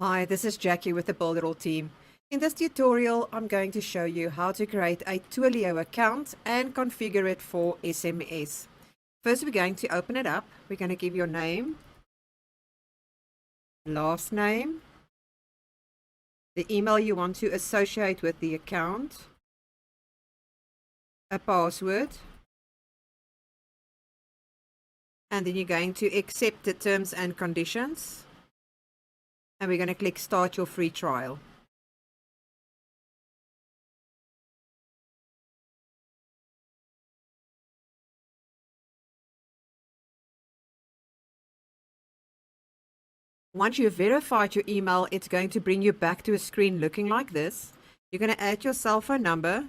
Hi, this is Jackie with the Builderall team. In this tutorial, I'm going to show you how to create a Twilio account and configure it for SMS. First, we're going to open it up. We're going to give your name, last name, the email you want to associate with the account, a password, and then you're going to accept the terms and conditions. And we're going to click Start Your Free Trial. Once you've verified your email, it's going to bring you back to a screen looking like this. You're going to add your cell phone number,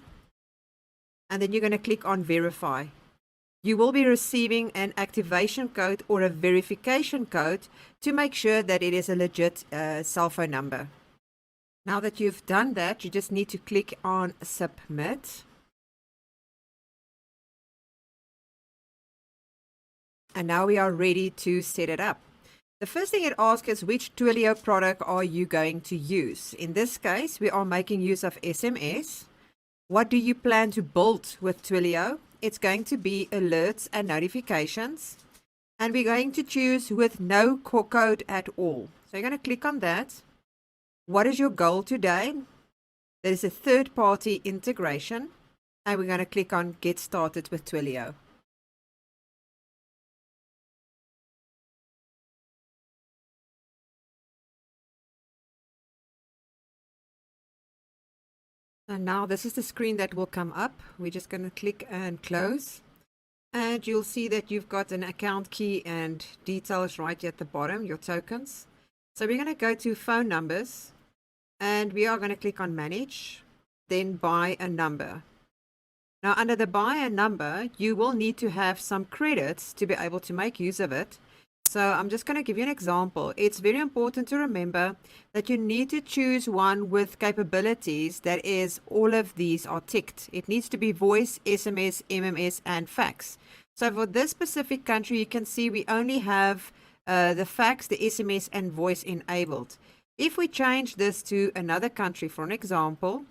and then you're going to click on Verify. You will be receiving an activation code or a verification code to make sure that it is a legit cell phone number. Now that you've done that, you just need to click on Submit. And now we are ready to set it up. The first thing it asks is which Twilio product are you going to use? In this case, we are making use of SMS. What do you plan to build with Twilio? It's going to be alerts and notifications. And we're going to choose with no code at all. So you're going to click on that. What is your goal today? There is a third-party integration. And we're going to click on Get Started with Twilio. And now this is the screen that will come up. We're just going to click and close. And you'll see that you've got an account key and details right at the bottom, your tokens. So we're going to go to phone numbers. And we are going to click on Manage, then Buy a Number. Now under the Buy a Number, you will need to have some credits to be able to make use of it. So I'm just going to give you an example. It's very important to remember that you need to choose one with capabilities that is all of these are ticked. It needs to be voice, SMS, MMS, and fax. So for this specific country, you can see we only have the fax, the SMS, and voice enabled. If we change this to another country, for an example,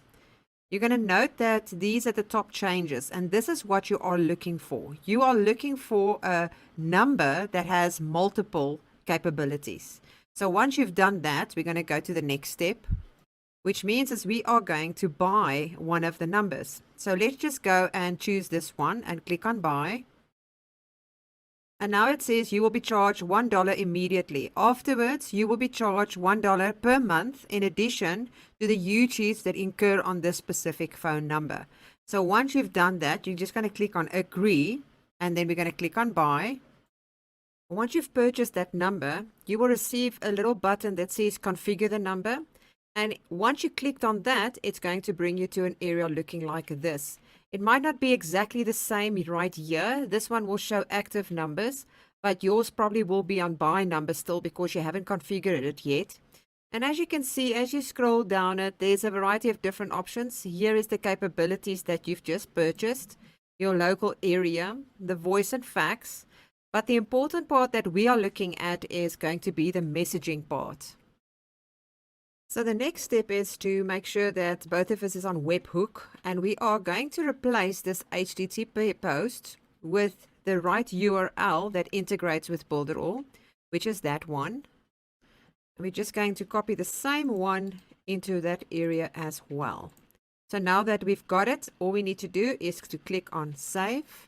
you're going to note that these are the top changes, and this is what you are looking for. You are looking for a number that has multiple capabilities. So once you've done that, we're going to go to the next step, which means is we are going to buy one of the numbers. So let's just go and choose this one and click on Buy. And now it says you will be charged $1 immediately. Afterwards, you will be charged $1 per month in addition to the UGs that incur on this specific phone number. So once you've done that, you're just going to click on Agree, and then we're going to click on Buy. Once you've purchased that number, you will receive a little button that says Configure the number. And once you clicked on that, it's going to bring you to an area looking like this. It might not be exactly the same right here. This one will show active numbers, but yours probably will be on buy number still because you haven't configured it yet. And as you can see, as you scroll down it, there's a variety of different options. Here is the capabilities that you've just purchased, your local area, the voice and fax. But the important part that we are looking at is going to be the messaging part. So the next step is to make sure that both of us is on webhook, and we are going to replace this HTTP post with the right URL that integrates with Builderall, which is that one. We're just going to copy the same one into that area as well. So now that we've got it, all we need to do is to click on Save.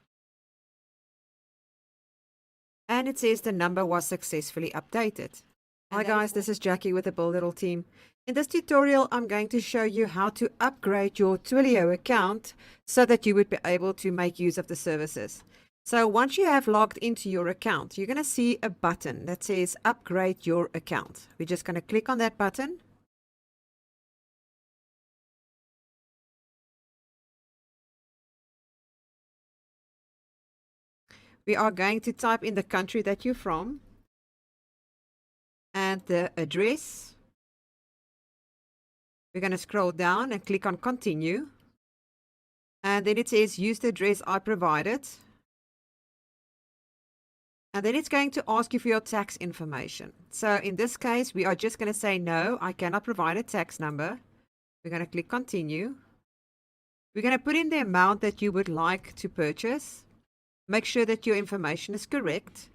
And it says the number was successfully updated. Hi guys, this is Jackie with the Builderall team. In this tutorial, I'm going to show you how to upgrade your Twilio account so that you would be able to make use of the services. So once you have logged into your account, you're going to see a button that says Upgrade Your Account. We're just going to click on that button. We are going to type in the country that you're from and the address. We're going to scroll down and click on Continue. And then it says use the address I provided. And then it's going to ask you for your tax information. So in this case, we are just going to say, no, I cannot provide a tax number. We're going to click continue. We're going to put in the amount that you would like to purchase. Make sure that your information is correct.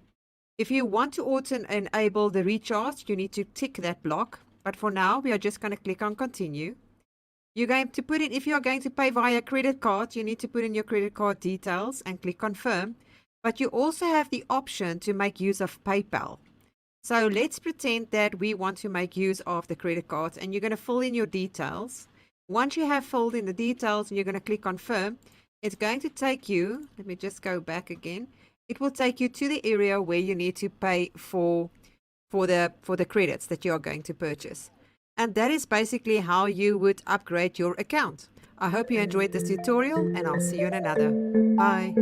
If you want to auto-enable the recharge, you need to tick that block. But for now, we are just going to click on continue. You're going to put in, if you're going to pay via credit card, you need to put in your credit card details and click confirm. But you also have the option to make use of PayPal. So let's pretend that we want to make use of the credit cards, and you're going to fill in your details. Once you have filled in the details and you're going to click confirm, it's going to take you, let me just go back again. It will take you to the area where you need to pay for the credits that you are going to purchase. And that is basically how you would upgrade your account. I hope you enjoyed this tutorial, and I'll see you in another. Bye.